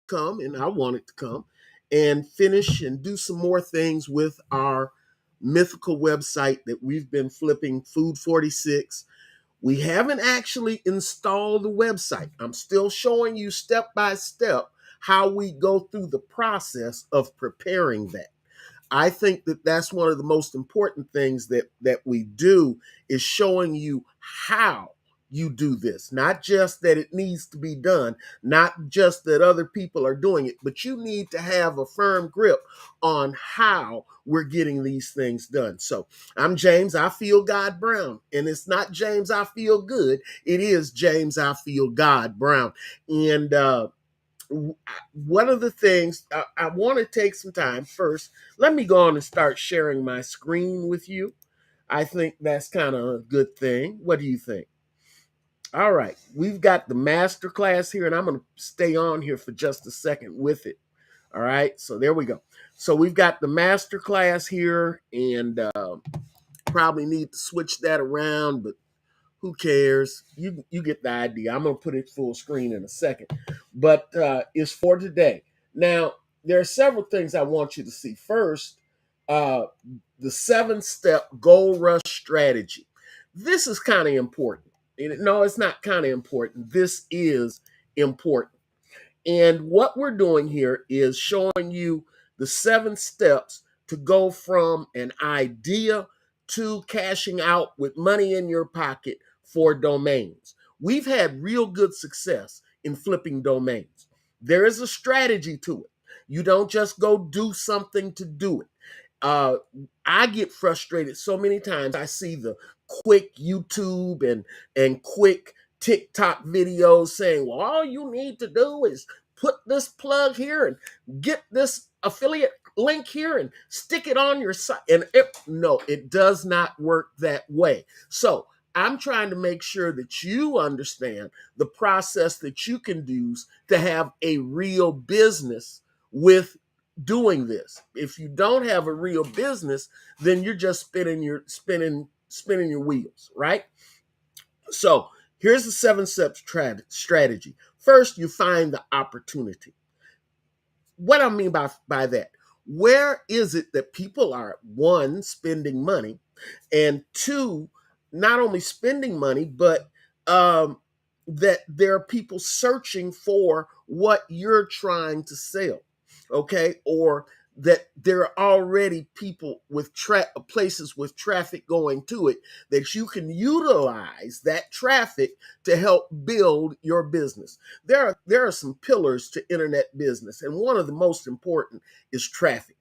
come, and I wanted to come and finish and do some more things with our mythical website that we've been flipping, Food 46. We haven't actually installed the website. I'm still showing you step by step how we go through the process of preparing that. I think that that's one of the most important things that we do, is showing you how you do this. Not just that it needs to be done, not just that other people are doing it, but you need to have a firm grip on how we're getting these things done. So I'm James, I Feel God Brown, and it's not James, I Feel Good. It is James, I Feel God Brown. And one of the things I want to take some time first, let me go on and start sharing my screen with you. I think that's kind of a good thing. What do you think? All right, we've got the master class here, and I'm going to stay on here for just a second with it. All right, so there we go. So we've got the master class here, and probably need to switch that around, but who cares? You get the idea. I'm gonna put it full screen in a second, but it's for today. Now there are several things I want you to see. First, uh, the 7-step goal rush strategy. This is kind of important. No, it's not kind of important. This is important. And what we're doing here is showing you the 7 steps to go from an idea to cashing out with money in your pocket for domains. We've had real good success in flipping domains. There is a strategy to it. You don't just go do something to do it. Uh, I get frustrated so many times. I see the quick YouTube and quick TikTok videos saying, well, all you need to do is put this plug here and get this affiliate link here and stick it on your site. And no, it does not work that way. So I'm trying to make sure that you understand the process that you can use to have a real business with doing this. If you don't have a real business, then you're just spinning your wheels, right? So here's the 7-step strategy. First, you find the opportunity. What I mean by that, where is it that people are, one, spending money, and two, not only spending money, but that there are people searching for what you're trying to sell, okay? Or that there are already people with places with traffic going to it, that you can utilize that traffic to help build your business. There are some pillars to internet business, and one of the most important is traffic.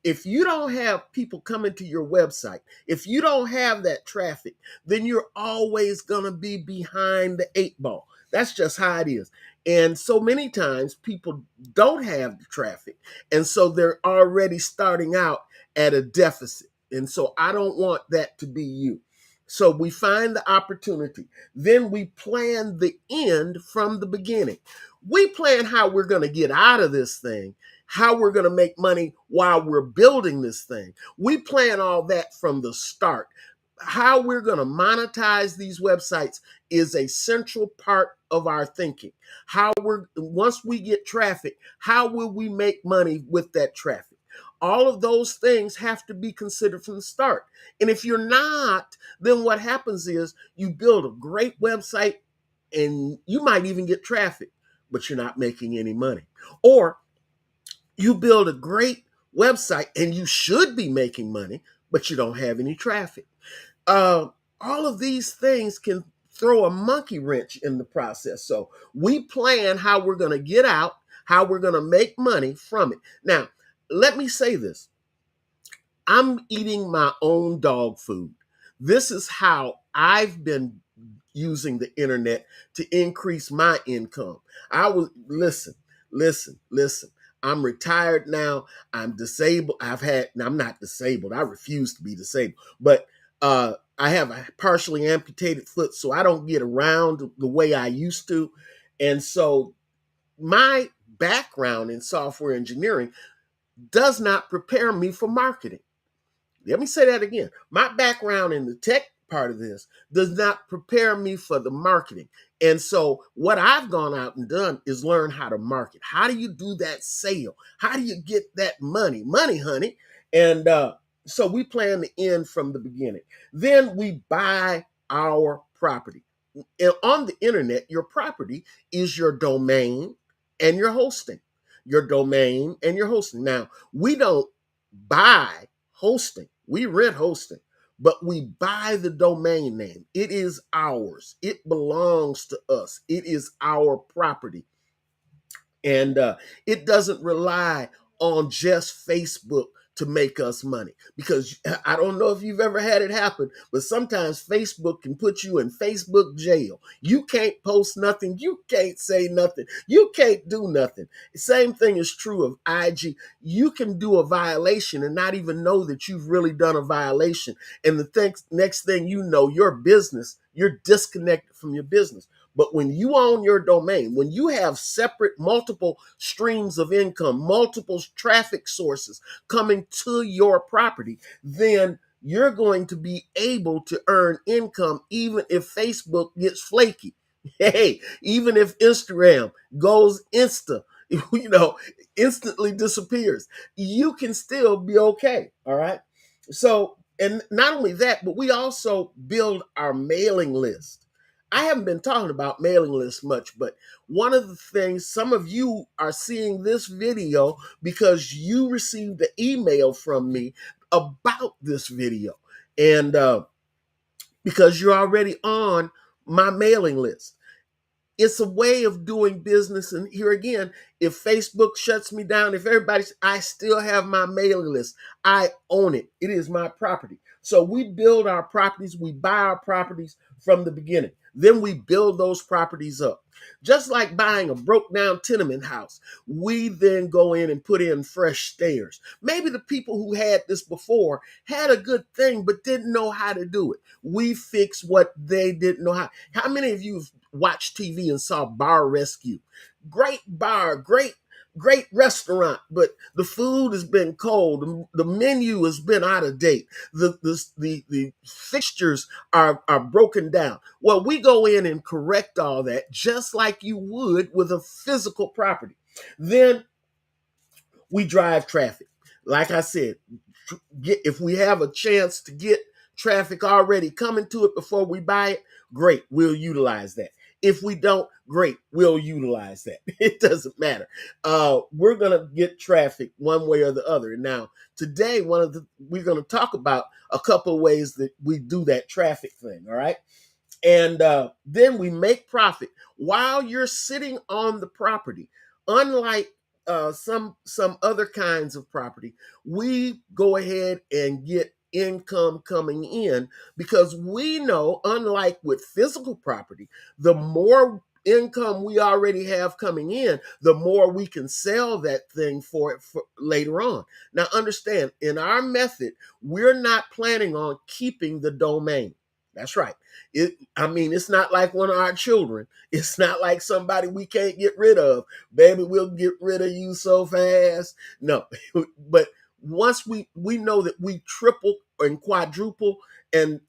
If you don't have people coming to your website, if you don't have that traffic, then you're always going to be behind the 8 ball. That's just how it is. And so many times people don't have the traffic. And so they're already starting out at a deficit. And so I don't want that to be you. So we find the opportunity. Then we plan the end from the beginning. We plan how we're going to get out of this thing, how we're going to make money while we're building this thing. We plan all that from the start. How we're going to monetize these websites is a central part of our thinking. Once we get traffic, how will we make money with that traffic? All of those things have to be considered from the start. And if you're not, then what happens is you build a great website and you might even get traffic, but you're not making any money. Or you build a great website and you should be making money, but you don't have any traffic. All of these things can throw a monkey wrench in the process. So we plan how we're going to get out, how we're going to make money from it. Now, let me say this. I'm eating my own dog food. This is how I've been using the internet to increase my income. Listen. I'm retired now. I'm disabled. I'm not disabled. I refuse to be disabled, but I have a partially amputated foot, so I don't get around the way I used to. And so my background in software engineering does not prepare me for marketing. Let me say that again. My background in the tech part of this does not prepare me for the marketing. And so what I've gone out and done is learn how to market. How do you do that sale? How do you get that money? Money, honey. And so we plan to end from the beginning. Then we buy our property. And on the internet, your property is your domain and your hosting. Your domain and your hosting. Now, we don't buy hosting, we rent hosting, but we buy the domain name. It is ours, it belongs to us, it is our property. And it doesn't rely on just Facebook to make us money, because I don't know if you've ever had it happen, but sometimes Facebook can put you in Facebook jail. You can't post nothing, you can't say nothing, you can't do nothing. The same thing is true of IG. You can do a violation and not even know that you've really done a violation, and next thing you know, your business, you're disconnected from your business. But when you own your domain, when you have separate, multiple streams of income, multiple traffic sources coming to your property, then you're going to be able to earn income even if Facebook gets flaky. Hey, even if Instagram goes instantly disappears, you can still be okay. All right. So, and not only that, but we also build our mailing list. I haven't been talking about mailing lists much, but one of the things, some of you are seeing this video because you received an email from me about this video. And because you're already on my mailing list. It's a way of doing business. And here again, if Facebook shuts me down, if I still have my mailing list. I own it. It is my property. So we build our properties, we buy our properties from the beginning. Then we build those properties up. Just like buying a broke down tenement house, we then go in and put in fresh stairs. Maybe the people who had this before had a good thing, but didn't know how to do it. We fix what they didn't know how. How many of you have watched TV and saw Bar Rescue? Great bar, great restaurant, but the food has been cold. The menu has been out of date. The fixtures are broken down. Well, we go in and correct all that just like you would with a physical property. Then we drive traffic. Like I said, if we have a chance to get traffic already coming to it before we buy it, great, we'll utilize that. If we don't, great, we'll utilize that. It doesn't matter. We're gonna get traffic one way or the other. Now, today, we're gonna talk about a couple of ways that we do that traffic thing. All right. And then we make profit while you're sitting on the property. Unlike some other kinds of property, we go ahead and get income coming in, because we know, unlike with physical property, the more income we already have coming in, the more we can sell that thing for later on. Now, understand, in our method, we're not planning on keeping the domain. That's right. It's not like one of our children. It's not like somebody we can't get rid of. Baby, we'll get rid of you so fast. No, but once we know that we triple and quadruple and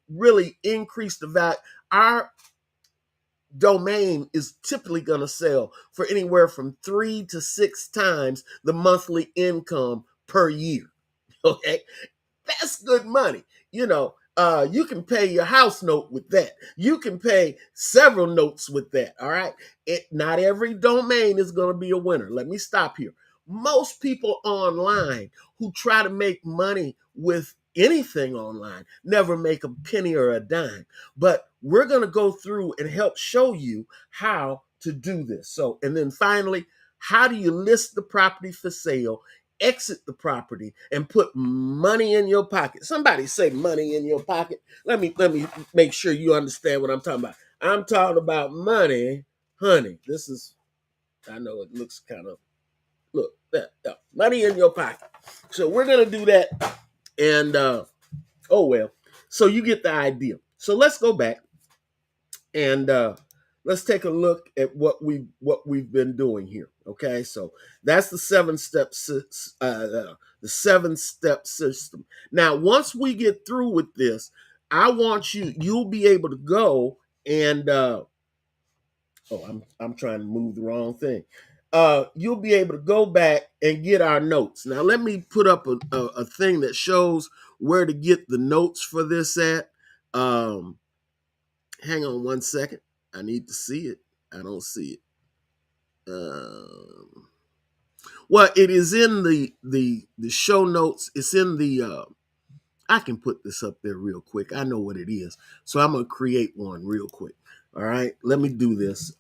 really increase the value, our domain is typically going to sell for anywhere from 3 to 6 times the monthly income per year. Okay, that's good money. You can pay your house note with that. You can pay several notes with that. All right. Not every domain is going to be a winner. Let me stop here. Most people online who try to make money with anything online never make a penny or a dime. But we're going to go through and help show you how to do this. So, and then finally, how do you list the property for sale, exit the property, and put money in your pocket? Somebody say money in your pocket. Let me make sure you understand what I'm talking about. I'm talking about money, honey. I know it looks kind of, look, that money in your pocket. So we're gonna do that, and oh well. So you get the idea. So let's go back and let's take a look at what we've been doing here. Okay, so that's the 7-step system. Now, once we get through with this, you'll be able to go and Oh, I'm trying to move the wrong thing. You'll be able to go back and get our notes. Now, let me put up a thing that shows where to get the notes for this at. Um, Hang on one second. I need to see it. I don't see it. Well, it is in the show notes. It's in the. I can put this up there real quick. I know what it is, so I'm gonna create one real quick. All right, let me do this.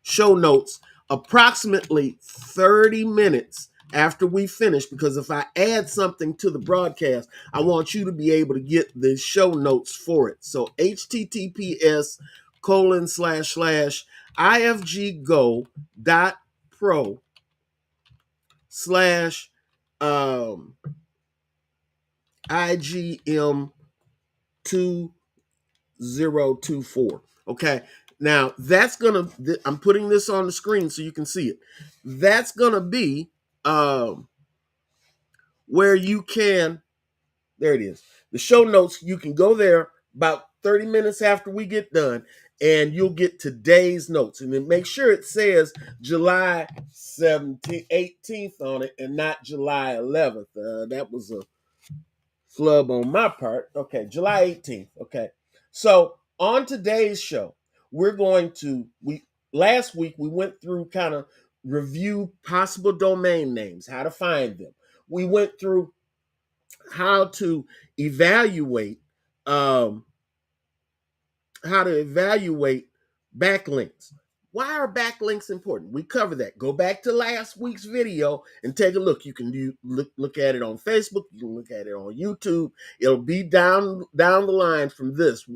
Show notes approximately 30 minutes after we finish, because if I add something to the broadcast, I want you to be able to get the show notes for it. So https colon slash slash ifggo.pro slash igm 2024. Okay. Now that's gonna. I'm putting this on the screen so you can see it. That's gonna be where you can. There it is. The show notes. You can go there about 30 minutes after we get done, and you'll get today's notes. And then make sure it says July 17th, 18th on it, and not July 11th. That was a flub on my part. Okay, July 18th. Okay. So on today's show, we're going to we last week we went through kind of review possible domain names, how to find them. We went through how to evaluate um how to evaluate backlinks. Why are backlinks important? We cover that. Go back to last week's video and take a look. You can look at it on Facebook. You can look at it on YouTube. It'll be down the line from this.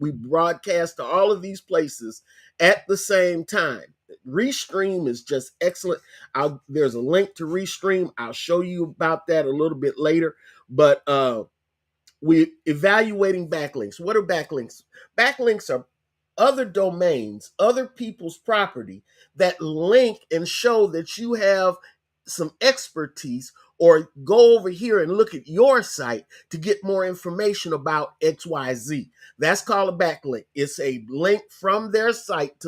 We broadcast to all of these places at the same time. Restream is just excellent. There's a link to Restream. I'll show you about that a little bit later. But we're evaluating backlinks. What are backlinks? Backlinks are other domains, other people's property that link and show that you have some expertise, or go over here and look at your site to get more information about XYZ. That's called a backlink. It's a link from their site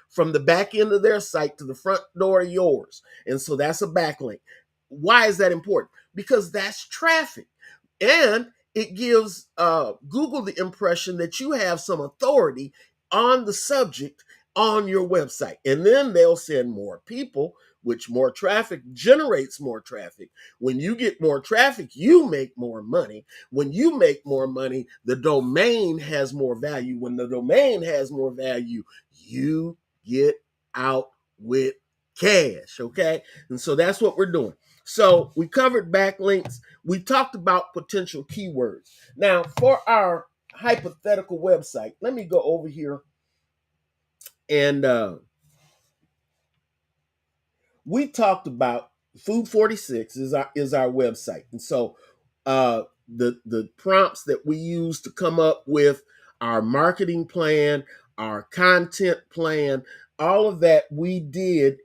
from the back end of their site to the front door of yours. And so that's a backlink. Why is that important? Because that's traffic. And it gives Google the impression that you have some authority on the subject on your website. And then they'll send more people, which more traffic generates more traffic. When you get more traffic, you make more money. When you make more money, the domain has more value. When the domain has more value, you get out with cash, okay? And so that's what we're doing. So we covered backlinks. We talked about potential keywords. Now, for our hypothetical website, let me go over here and we talked about Food 46 is our website. And so the prompts that we use to come up with our marketing plan, our content plan, all of that we did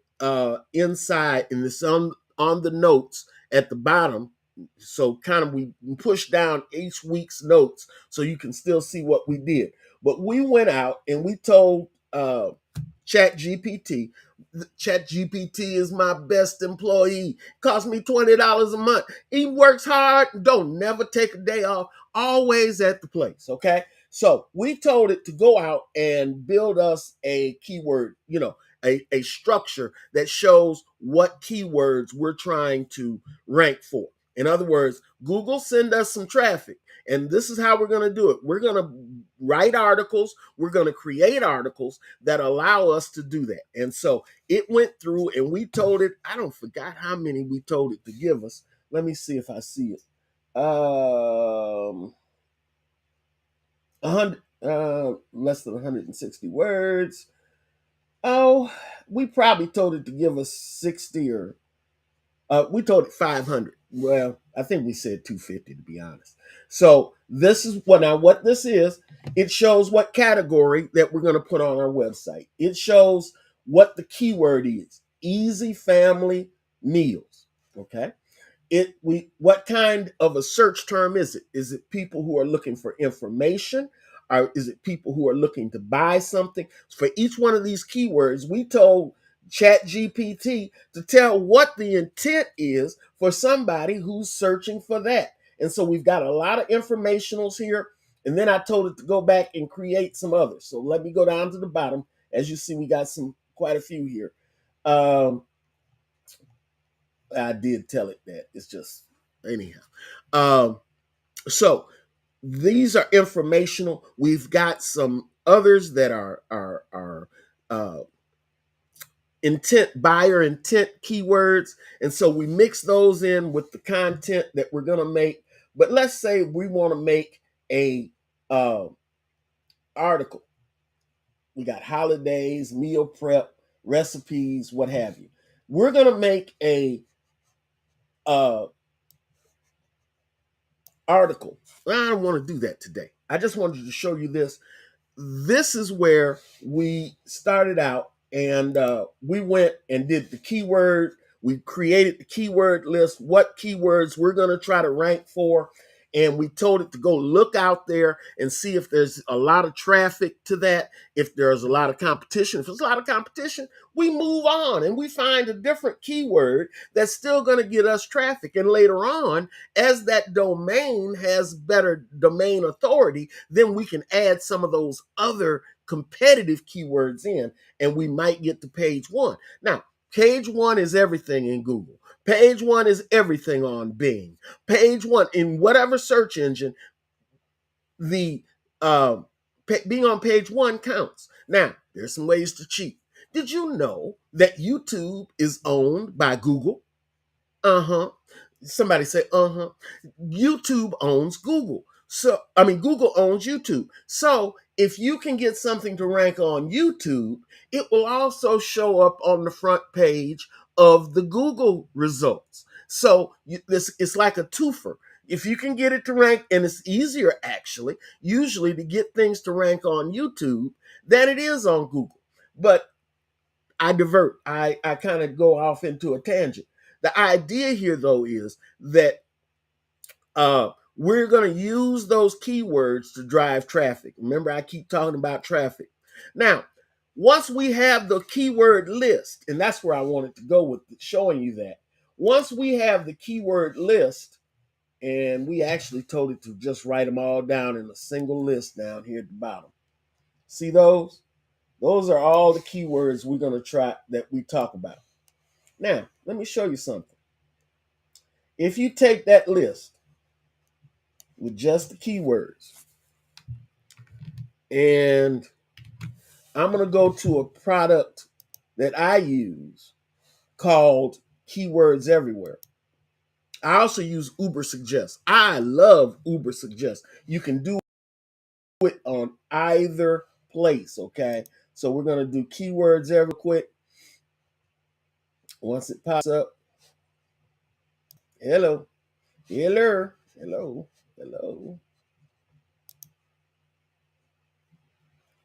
inside, and this on the notes at the bottom. So kind of we push down each week's notes so you can still see what we did. But we went out and we told Chat GPT. Chat GPT is my best employee. Cost me $20 a month. He works hard. Don't never take a day off. Always at the place. Okay. So we told it to go out and build us a keyword, a structure that shows what keywords we're trying to rank for. In other words, Google send us some traffic. And this is how we're going to do it. We're going to write articles. We're going to create articles that allow us to do that. And so it went through and we told it, I don't forgot how many we told it to give us. Let me see if I see it. 100, less than 160 words. Oh, we probably told it to give us 60, or we told it 500. Well, I think we said 250 to be honest. So this is what this is. It shows what category that we're going to put on our website. It shows what the keyword is: easy family meals. Okay. What kind of a search term is it? Is it people who are looking for information? is it people who are looking to buy something? For each one of these keywords, we told ChatGPT to tell what the intent is for somebody who's searching for that. And so we've got a lot of informationals here. And then I told it to go back and create some others. So let me go down to the bottom. As you see, we got quite a few here. I did tell it that. It's just anyhow. So these are informational. We've got some others that are buyer intent keywords, and so we mix those in with the content that we're going to make. But let's say we want to make a article. We got holidays, meal prep, recipes, what have you. We're going to make a article. I don't want to do that today. I just wanted to show you this. This is where we started out, and we went and did the keyword. We created the keyword list, what keywords we're going to try to rank for. And we told it to go look out there and see if there's a lot of traffic to that, if there's a lot of competition. If there's a lot of competition, we move on and we find a different keyword that's still going to get us traffic. And later on, as that domain has better domain authority, then we can add some of those other competitive keywords in, and we might get to page one. Now, page one is everything in Google. Page one is everything on Bing. Page one in whatever search engine, the being on page one counts. Now, there's some ways to cheat. Did you know that YouTube is owned by Google? Uh-huh. Somebody say, uh-huh. YouTube owns Google. So, I mean, Google owns YouTube. So if you can get something to rank on YouTube, it will also show up on the front page of the Google results. So it's like a twofer. If you can get it to rank, and it's easier actually, usually to get things to rank on YouTube than it is on Google. But I divert. I kind of go off into a tangent. The idea here, though, is that we're going to use those keywords to drive traffic. Remember, I keep talking about traffic. Now, once we have the keyword list, and that's where I wanted to go with showing you that. Once we have the keyword list, and we actually told it to just write them all down in a single list down here at the bottom. See those? Those are all the keywords we're going to try that we talk about. Now, let me show you something. If you take that list with just the keywords, and I'm going to go to a product that I use called Keywords Everywhere. I also use Uber Suggest. I love Uber Suggest. You can do it on either place, okay? So we're going to do Keywords Everywhere quick. Once it pops up, hello, hello, hello, hello.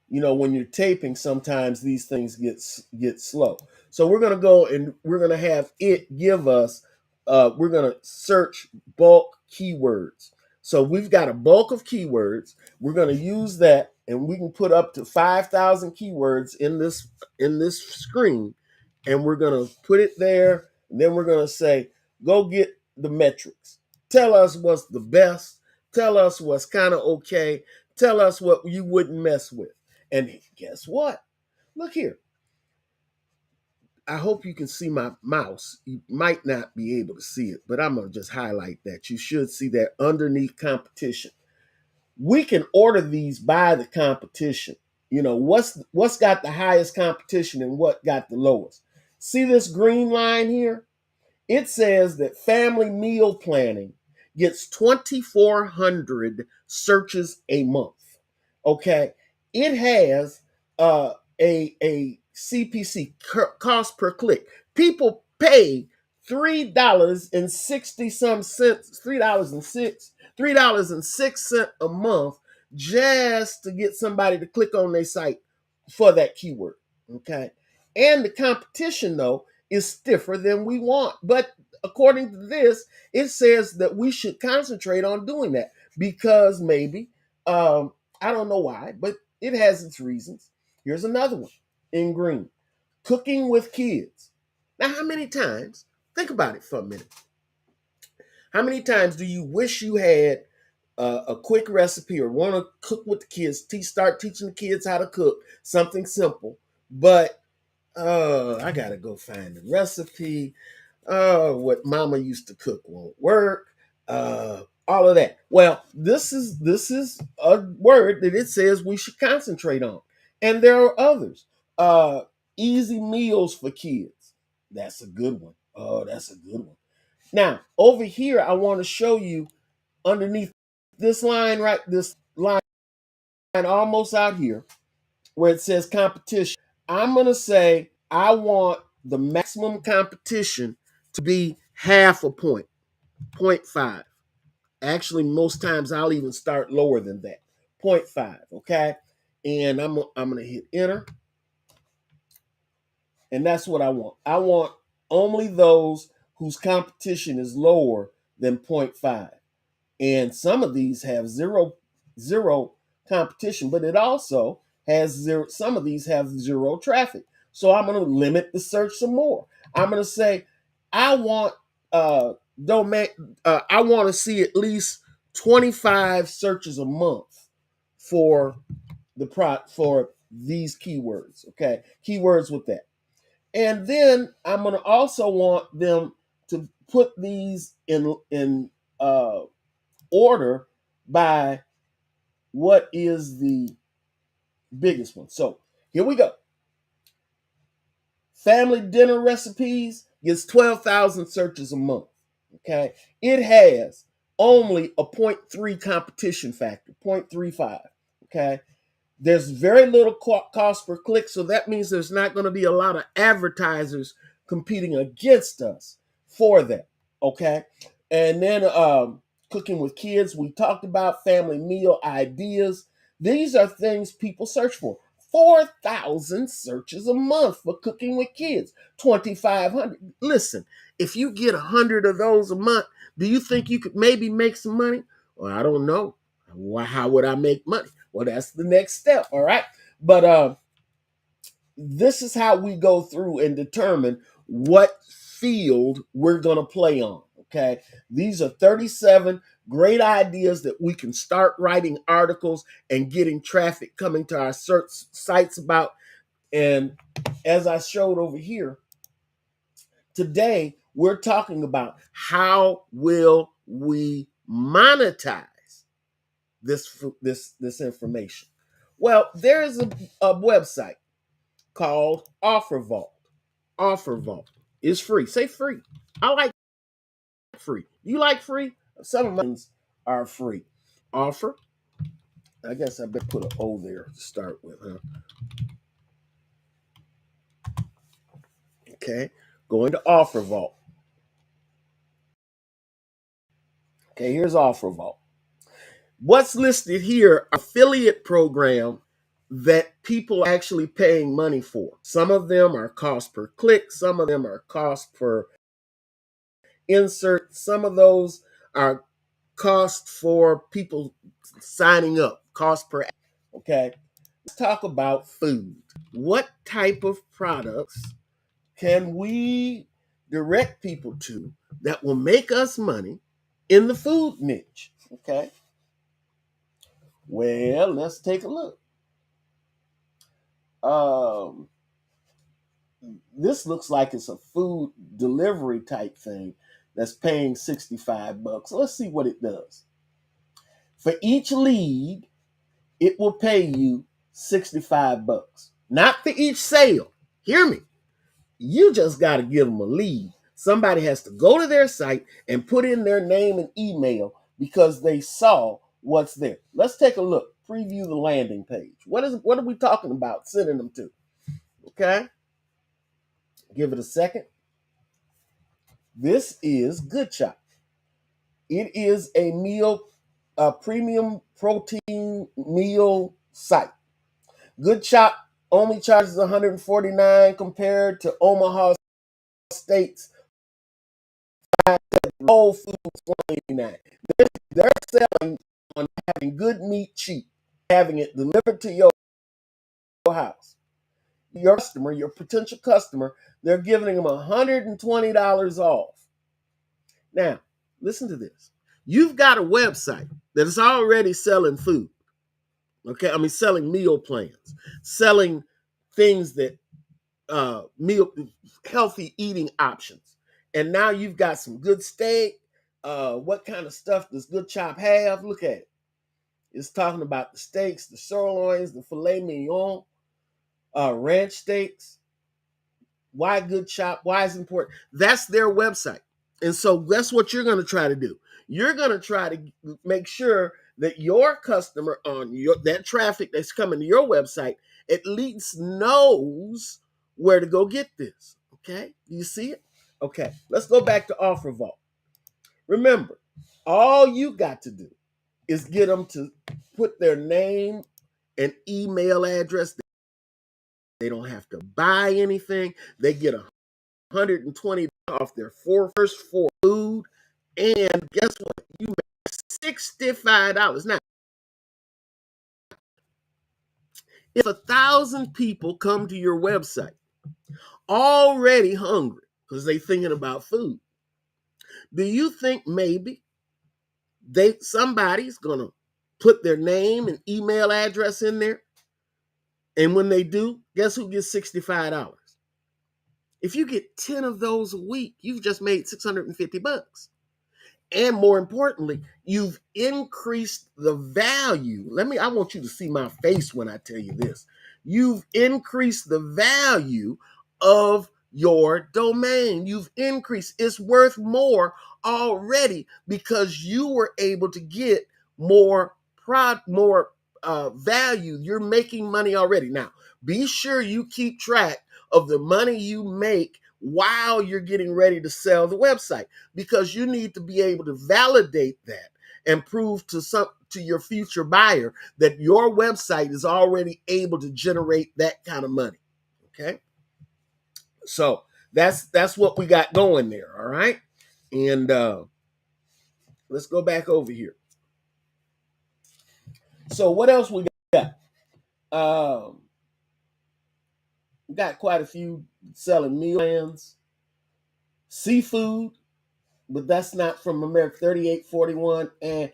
You know, when you're taping, sometimes these things get slow. So we're going to go and we're going to have it give us, we're going to search bulk keywords. So we've got a bulk of keywords. We're going to use that, and we can put up to 5,000 keywords in this screen, and we're going to put it there. And then we're going to say, go get the metrics. Tell us what's the best. Tell us what's kind of okay. Tell us what you wouldn't mess with. And guess what? Look here. I hope you can see my mouse. You might not be able to see it, but I'm going to just highlight that. You should see that underneath competition. We can order these by the competition. You know, what's got the highest competition and what got the lowest. See this green line here? It says that family meal planning gets 2,400 searches a month. Okay, it has a CPC, cost per click. People pay $3.60 some cents, $3.06 a month just to get somebody to click on their site for that keyword. Okay, and the competition though is stiffer than we want, but according to this, it says that we should concentrate on doing that because maybe I don't know why, but it has its reasons. Here's another one in green: cooking with kids. Now, how many times, think about it for a minute, how many times do you wish you had a quick recipe or want to cook with the kids, start teaching the kids how to cook something simple, but I gotta go find the recipe. What mama used to cook won't work. All of that. Well, this is a word that it says we should concentrate on, and there are others. Uh, Easy meals for kids. That's a good one. Oh, that's a good one. Now, over here, I want to show you underneath this line, right? This line almost out here where it says competition. I'm going to say I want the maximum competition to be half a point, 0.5. Actually, most times I'll even start lower than that, 0.5, okay? And I'm going to hit enter, and that's what I want. I want only those whose competition is lower than 0.5. And some of these have zero competition, but it also has zero. Some of these have zero traffic. So I'm going to limit the search some more. I'm going to say I want domain. I want to see at least 25 searches a month for for these keywords. Okay, keywords with that. And then I'm going to also want them to put these in order by what is the biggest one. So here we go. Family dinner recipes gets 12,000 searches a month. Okay. It has only a 0.3 competition factor, 0.35. Okay. There's very little cost per click, so that means there's not going to be a lot of advertisers competing against us for that. Okay. And then cooking with kids, we talked about family meal ideas. These are things people search for. 4,000 searches a month for cooking with kids, 2,500. Listen, if you get 100 of those a month, do you think you could maybe make some money? Well, I don't know. How would I make money? Well, that's the next step. All right. But this is how we go through and determine what field we're going to play on. Okay. These are 37 great ideas that we can start writing articles and getting traffic coming to our search sites about. And as I showed over here, today we're talking about how will we monetize this information. Well, there is a website called Offer Vault. Offer Vault is free. Say free. I like free. You like free? Some of mine are free. Offer. I guess I better put an O there to start with, huh? Okay. Going to Offer Vault. Okay, here's Offer Vault. What's listed here, affiliate program that people are actually paying money for. Some of them are cost per click, some of them are cost per insert, some of those are cost for people signing up, cost per. Okay, let's talk about food. What type of products can we direct people to that will make us money in the food niche? Okay, well, let's take a look. Um, this looks like it's a food delivery type thing that's paying 65 bucks. Let's see what it does. For each lead, it will pay you 65 bucks. Not for each sale. Hear me. You just got to give them a lead. Somebody has to go to their site and put in their name and email because they saw what's there. Let's take a look. Preview the landing page. What are we talking about sending them to? Okay. Give it a second. This is Good Chop. It is a premium protein meal site. Good Chop only charges $149 compared to Omaha Steaks Whole Foods $189. They're selling on having good meat cheap. having it delivered to your house. Your customer, your potential customer, they're giving them $120 off. Now, listen to this. You've got a website that is already selling food. Okay, I mean selling meal plans, selling things that meal healthy eating options. And now you've got some good steak. What kind of stuff does Good Chop have? Look at it. It's talking about the steaks, the sirloins, the filet mignon, ranch steaks. Why Good Chop? Why is it important? That's their website. And so that's what you're going to try to do. You're going to try to make sure that your customer on that traffic that's coming to your website at least knows where to go get this. Okay? Do you see it? Okay. Let's go back to Offer Vault. Remember, all you got to do is get them to put their name and email address. They don't have to buy anything. They get $120 off their first four food. And guess what? You make $65. Now, if 1,000 people come to your website already hungry because they're thinking about food, do you think maybe somebody's gonna put their name and email address in there? And when they do, guess who gets $65? If you get 10 of those a week, you've just made $650. And more importantly, you've increased the value. I want you to see my face when I tell you this. You've increased the value of your domain. You've increased. It's worth more already because you were able to get more value. You're making money already. Now, be sure you keep track of the money you make while you're getting ready to sell the website, because you need to be able to validate that and prove to your future buyer that your website is already able to generate that kind of money. Okay, so that's what we got going there. All right, and let's go back over here. So what else we got? We got quite a few selling meal plans, seafood, but that's not from America. 3841, and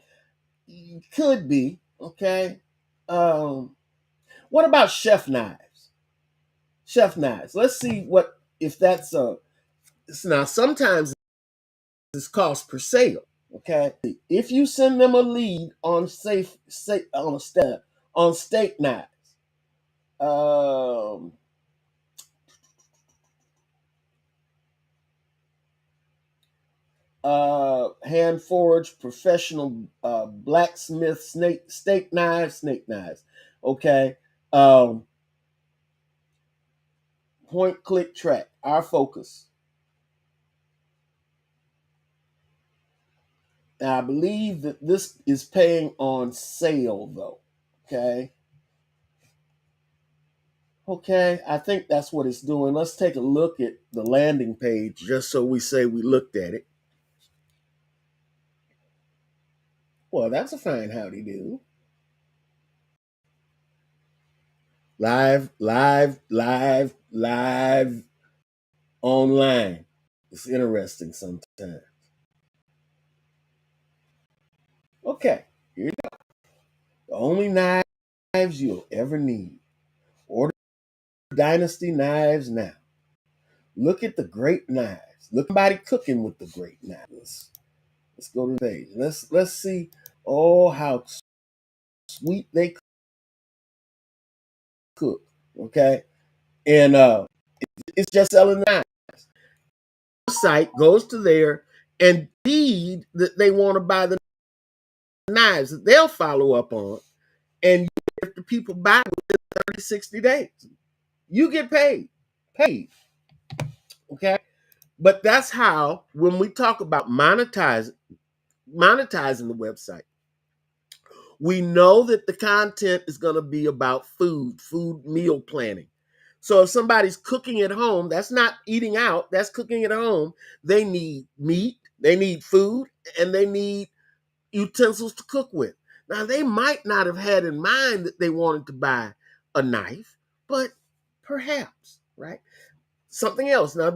could be okay. What about chef knives? Chef knives. Let's see what if that's now. Sometimes it's cost per sale. Okay, if you send them a lead on on steak knives, um, hand forged professional blacksmith steak knives. Okay, point click track. Our focus. Now, I believe that this is paying on sale though. Okay. Okay, I think that's what it's doing. Let's take a look at the landing page just so we say we looked at it. Well, that's a fine howdy do. Live online. It's interesting sometimes. Okay, here you go. The only knives you'll ever need. Order Dynasty knives now. Look at the great knives. Look at somebody cooking with the great knives. Let's go to the page. Let's see. Oh, how sweet they cook. Okay, and it's just selling knives. Site goes to there and deed that they want to buy the knives that they'll follow up on, and if the people buy within 30, 60 days, you get paid. Okay, but that's how when we talk about monetizing the website, we know that the content is going to be about food meal planning. So if somebody's cooking at home, that's not eating out, that's cooking at home. They need meat, they need food, and they need utensils to cook with. Now, they might not have had in mind that they wanted to buy a knife, but perhaps, right? Something else. Now,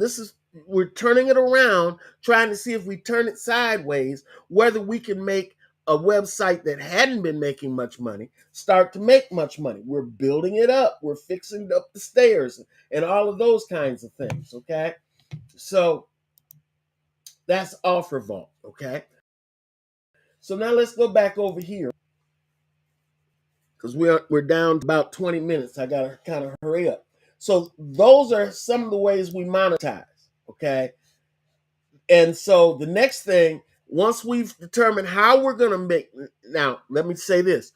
we're turning it around, trying to see if we turn it sideways, whether we can make a website that hadn't been making much money start to make much money. We're building it up. We're fixing up the stairs and all of those kinds of things, okay? So that's Offer Vault, okay? So now let's go back over here because we're down to about 20 minutes. I gotta kind of hurry up. So those are some of the ways we monetize, okay? And so the next thing, once we've determined how we're gonna make, now let me say this: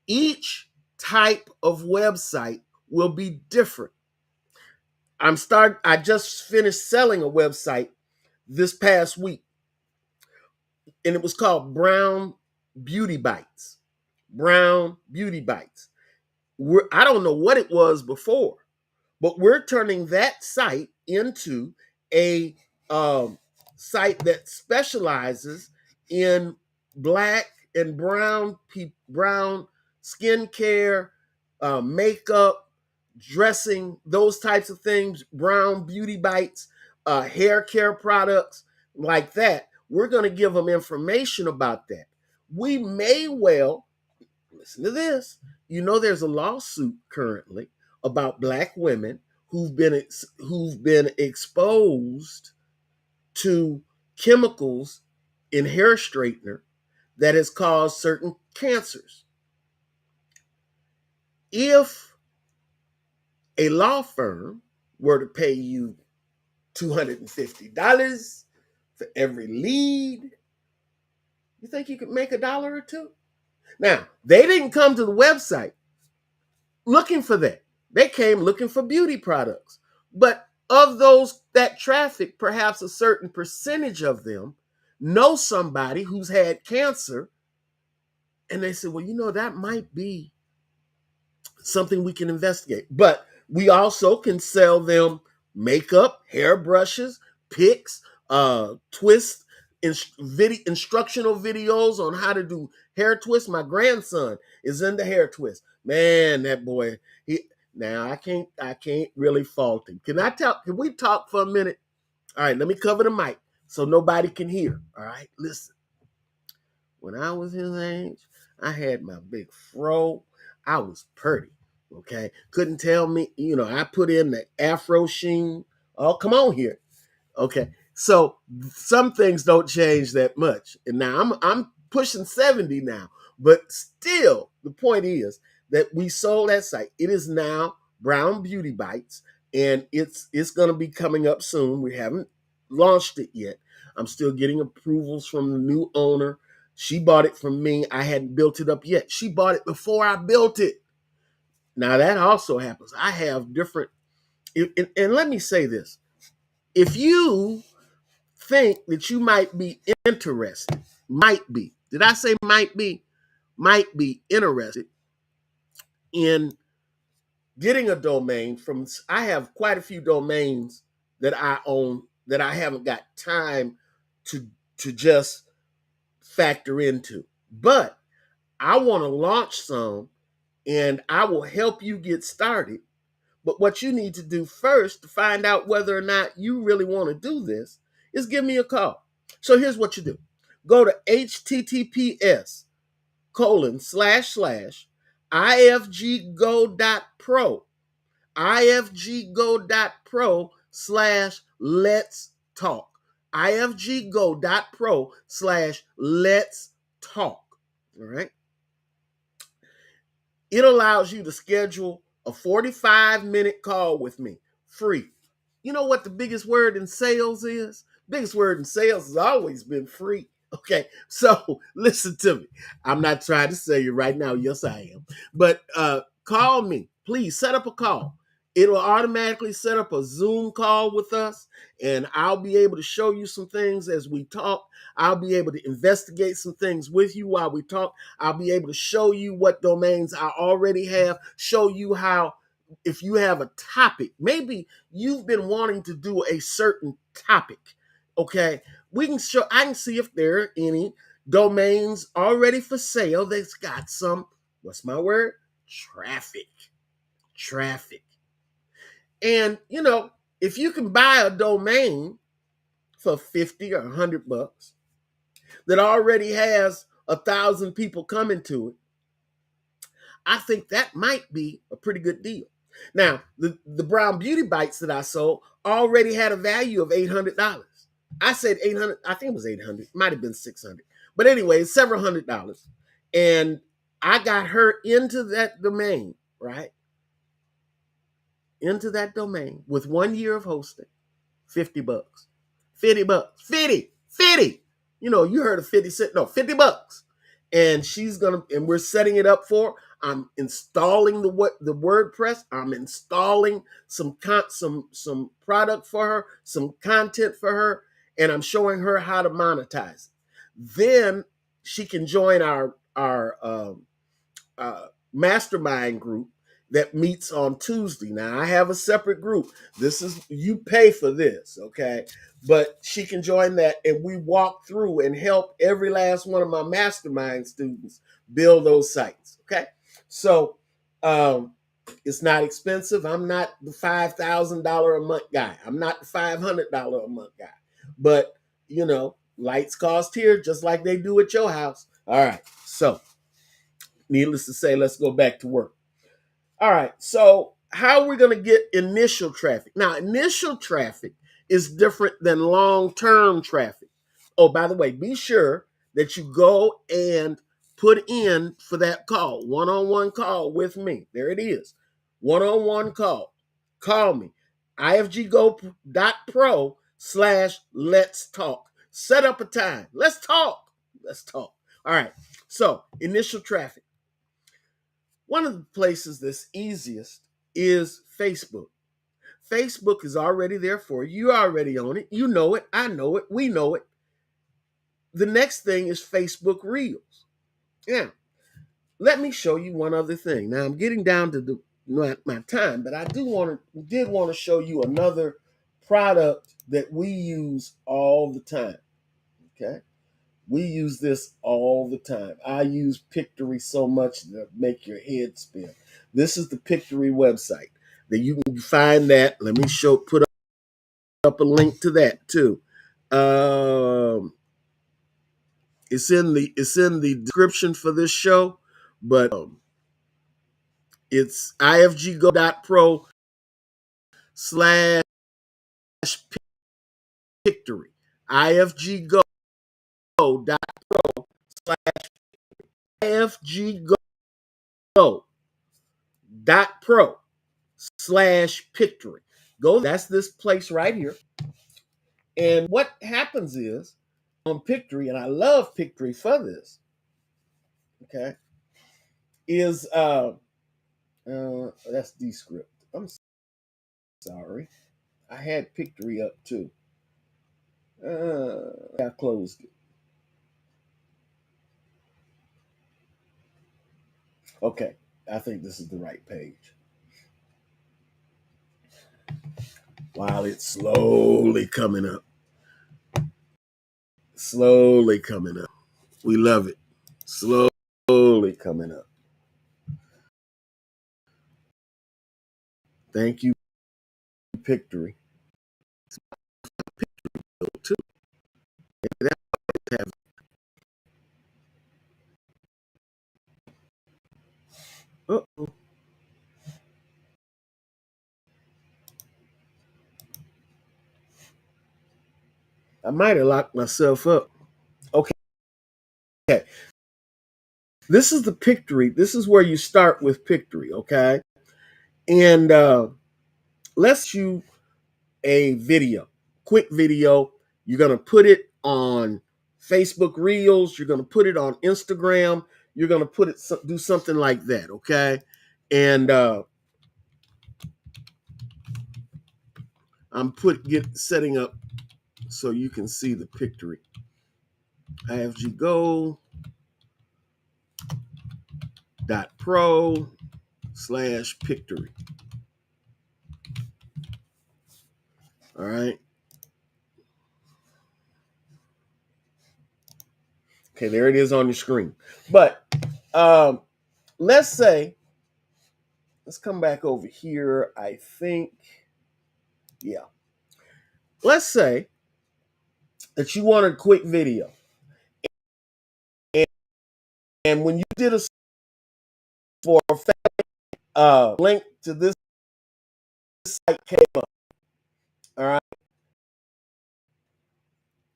each type of website will be different. I just finished selling a website this past week, and it was called Brown Beauty Bites. Brown Beauty Bites. I don't know what it was before, but we're turning that site into a site that specializes in black and brown skincare, makeup, dressing, those types of things. Brown Beauty Bites, hair care products like that. We're going to give them information about that. We may well listen to this. You know, there's a lawsuit currently about black women who've been exposed to chemicals in hair straightener that has caused certain cancers. If a law firm were to pay you $250 for every lead, you think you could make $1 or $2? Now, they didn't come to the website looking for that. They came looking for beauty products. But of that traffic, perhaps a certain percentage of them know somebody who's had cancer. And they said, well, that might be something we can investigate. But we also can sell them makeup, hairbrushes, picks, twist, instructional videos on how to do hair twists. My grandson is into hair twist. Man, that boy, I can't really fault him. Can we talk for a minute? All right, let me cover the mic so nobody can hear. All right, listen. When I was his age, I had my big fro. I was pretty. Okay. Couldn't tell me, I put in the Afro sheen. Oh, come on here. Okay. So some things don't change that much. And now I'm pushing 70 now. But still, the point is that we sold that site. It is now Brown Beauty Bites, and it's gonna be coming up soon. We haven't launched it yet. I'm still getting approvals from the new owner. She bought it from me. I hadn't built it up yet. She bought it before I built it. Now that also happens. I have different, and let me say this. If you think that you might be interested, did I say might be interested in getting a domain I have quite a few domains that I own that I haven't got time to just factor into. But I want to launch some, and I will help you get started. But what you need to do first to find out whether or not you really want to do this is give me a call. So here's what you do. Go to https://ifggo.pro, ifggo.pro/let's talk, ifggo.pro/let's talk. All right. It allows you to schedule a 45-minute call with me, free. You know what the biggest word in sales is? Biggest word in sales has always been free. Okay, so listen to me. I'm not trying to sell you right now. Yes, I am. But call me. Please set up a call. It'll automatically set up a Zoom call with us, and I'll be able to show you some things as we talk. I'll be able to investigate some things with you while we talk. I'll be able to show you what domains I already have, show you how, if you have a topic, maybe you've been wanting to do a certain topic, okay? I can see if there are any domains already for sale that's got some, what's my word? Traffic. Traffic. And, if you can buy a domain for 50 or $100 that already has 1,000 people coming to it, I think that might be a pretty good deal. Now, the Brown Beauty Bites that I sold already had a value of $800. I said 800, I think it was 800, might have been 600. But anyway, it's several $100s. And I got her into that domain, right? Into that domain with 1 year of hosting, $50. $50. 50. 50. You heard of 50 cents. No, $50. And and we're setting it up for. I'm installing the WordPress. I'm installing some product for her, some content for her, and I'm showing her how to monetize it. Then she can join our mastermind group that meets on Tuesday. Now I have a separate group. You pay for this, okay? But she can join that, and we walk through and help every last one of my mastermind students build those sites, okay? So it's not expensive. I'm not the $5,000 a month guy. I'm not the $500 a month guy. But, lights cost here just like they do at your house. All right, so needless to say, let's go back to work. All right, so how are we going to get initial traffic? Now, initial traffic is different than long-term traffic. Oh, by the way, be sure that you go and put in for that call, one-on-one call with me. There it is, one-on-one call. Call me, ifggo.pro/let's talk. Set up a time. Let's talk. Let's talk. All right, so initial traffic. One of the places that's easiest is Facebook. Facebook is already there for you. You're already on it. You know it. I know it. We know it. The next thing is Facebook Reels. Now, let me show you one other thing. Now, I'm getting down to my time, but I did want to show you another product that we use all the time. Okay. We use this all the time. I use Pictory so much to make your head spin. This is the Pictory website. That you can find that. Let me put up a link to that too. It's in the description for this show, but it's ifggo.pro/Pictory. ifggo.pro/Pictory. Go. That's this place right here. And what happens is on Pictory, and I love Pictory for this, okay, is that's Descript. I'm sorry. I had Pictory up too. I closed it. Okay, I think this is the right page. While it's slowly coming up. Slowly coming up. We love it. Slowly coming up. Thank you, Pictory. Too. Uh-oh. I might have locked myself up. Okay. This is the Pictory. This is where you start with Pictory, okay? And let's shoot a video, quick video. You're going to put it on Facebook Reels. You're going to put it on Instagram. You're going to do something like that, okay? And I'm setting up so you can see the Pictory. ifggo.pro/Pictory. All right. Okay, there it is on your screen. But let's say, let's come back over here. I think, yeah. Let's say that you want a quick video. And when you did a for link to this site came up. All right.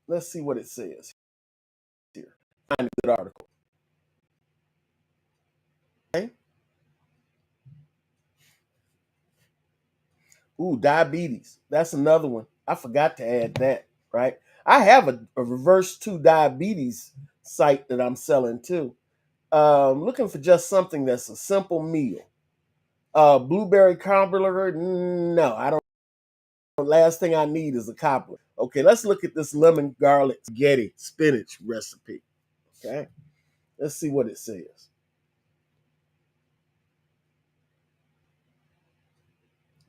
Let's see what it says here. Find a good article. Okay. Ooh, diabetes. That's another one. I forgot to add that, right? I have a reverse to diabetes site that I'm selling too. Looking for just something that's a simple meal. Blueberry cobbler. No, I don't. Last thing I need is a cobbler. Okay, let's look at this lemon garlic spaghetti spinach recipe. Okay, let's see what it says.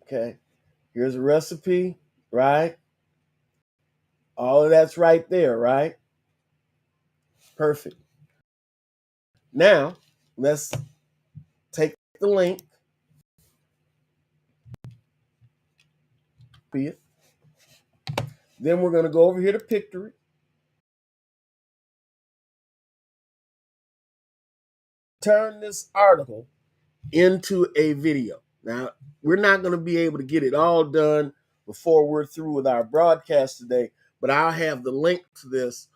Okay, here's a recipe, right? All of that's right there, right? Perfect. Now, let's take the link, be it. Then we're going to go over here to Pictory. Turn this article into a video. Now, we're not going to be able to get it all done before we're through with our broadcast today, but I'll have the link to this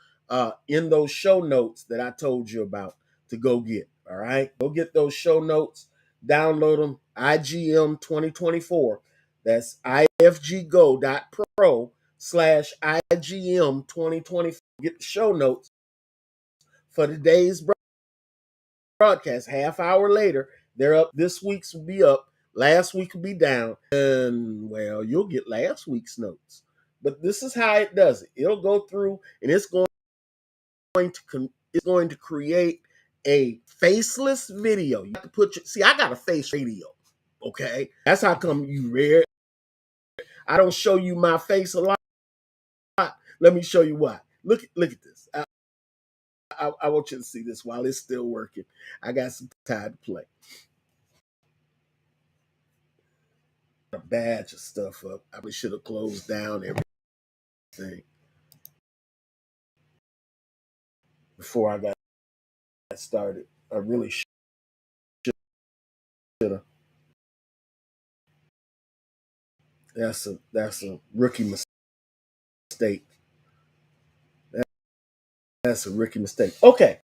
in those show notes that I told you about to go get. All right, go get those show notes, download them, IGM 2024. That's ifggo.pro/IGM 2024. Get the show notes for today's broadcast. Half hour later, they're up. This week's will be up. Last week will be down. And, well, you'll get last week's notes. But this is how it does it. It'll go through, and it's going to create a faceless video. You have to put see, I got a face radio. Okay, that's how come you rare. I don't show you my face a lot. Let me show you why. Look at this. I want you to see this while it's still working. I got some time to play. A batch of stuff up. I should have closed down everything before I got started. I really should have. That's a rookie mistake. That's a rookie mistake. Okay.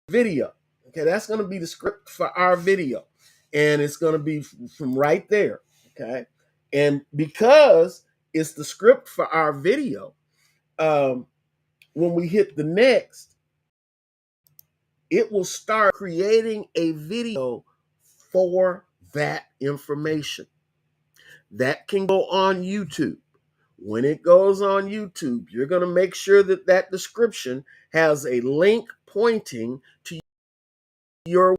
Video. Okay, that's going to be the script for our video. And it's going to be from right there. Okay. And because it's the script for our video, when we hit the next, it will start creating a video for that information. That can go on YouTube. When it goes on YouTube, you're going to make sure that that description has a link pointing to your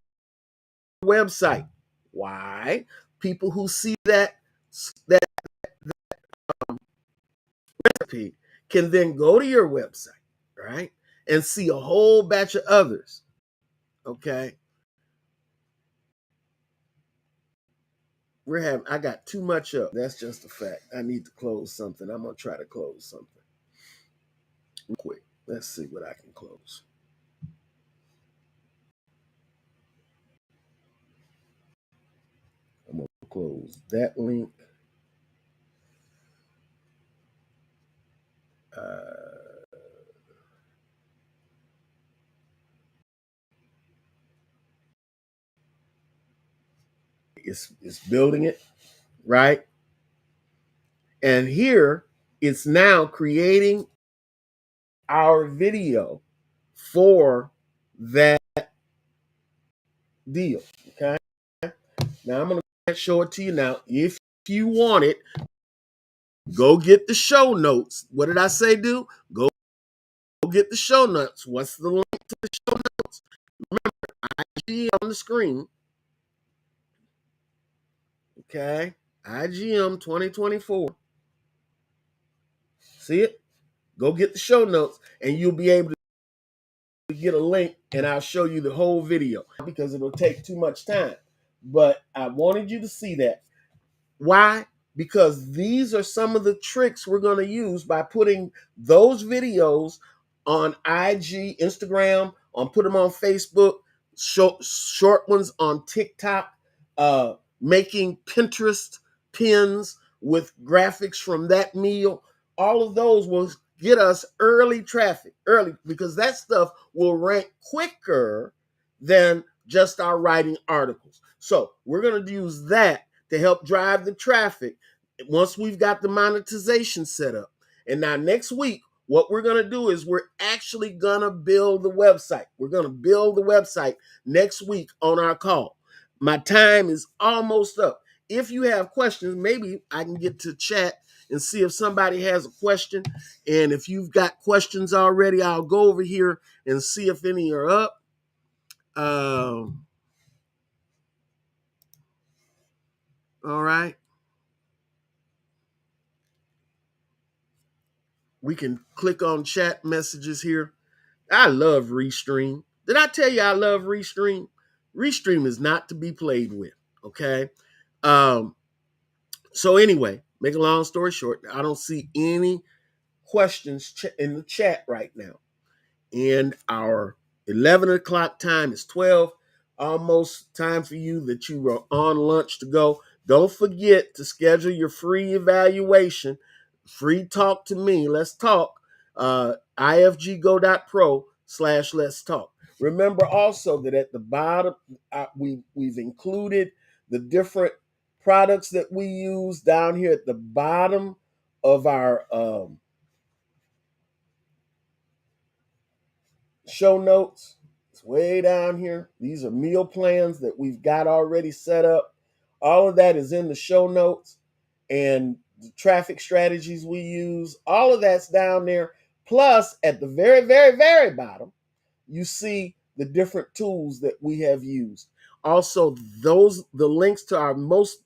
website. Why? People who see that recipe can then go to your website, right? And see a whole batch of others. Okay. I got too much up. That's just a fact. I need to close something. I'm gonna try to close something real quick. Let's see what I can close. I'm gonna close that link. It's building it, right? And here it's now creating our video for that deal. Okay. Now I'm gonna show it to you now. If you want it, go get the show notes. What did I say? Do go get the show notes. What's the link to the show notes? Remember, IG on the screen. Okay. IGM 2024. See it? Go get the show notes and you'll be able to get a link and I'll show you the whole video because it'll take too much time. But I wanted you to see that. Why? Because these are some of the tricks we're going to use by putting those videos on IG, Instagram, put them on Facebook, short ones on TikTok, making Pinterest pins with graphics from that meal. All of those will get us early traffic, early, because that stuff will rank quicker than just our writing articles. So we're going to use that to help drive the traffic once we've got the monetization set up. And now next week, what we're going to do is we're actually going to build the website. We're going to build the website next week on our call. My time is almost up. If you have questions, maybe I can get to chat and see if somebody has a question. And if you've got questions already, I'll go over here and see if any are up. All right. We can click on chat messages here. I love Restream. Did I tell you I love Restream? Restream is not to be played with. Okay. So anyway, make a long story short, I don't see any questions in the chat right now. And our 11 o'clock time is 12. Almost time for you that you are on lunch to go. Don't forget to schedule your free evaluation. Free talk to me. Let's talk. ifggo.pro/let's talk. Remember also that at the bottom, we've included the different products that we use down here at the bottom of our show notes. It's way down here. These are meal plans that we've got already set up. All of that is in the show notes, and the traffic strategies we use. All of that's down there. Plus, at the very, very, very bottom, you see the different tools that we have used. Also, the links to our most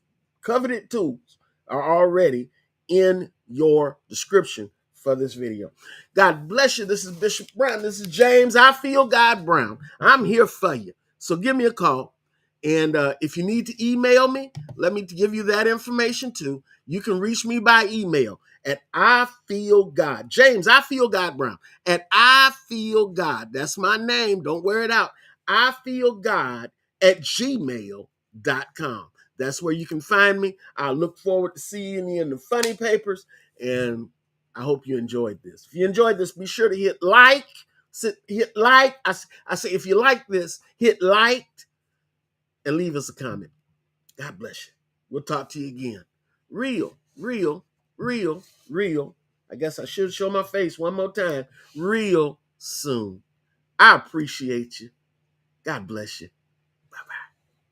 coveted tools are already in your description for this video. God bless you. This is Bishop Brown. This is James. I feel God Brown. I'm here for you. So give me a call. And if you need to email me, let me give you that information too. You can reach me by email at I Feel God. James, I Feel God Brown. At I Feel God. That's my name. Don't wear it out. I Feel God at gmail.com. That's where you can find me. I look forward to seeing you in the funny papers. And I hope you enjoyed this. If you enjoyed this, be sure to hit like. Hit like. I say, if you like this, hit like and leave us a comment. God bless you. We'll talk to you again. Real, real, real, real. I guess I should show my face one more time. Real soon. I appreciate you. God bless you.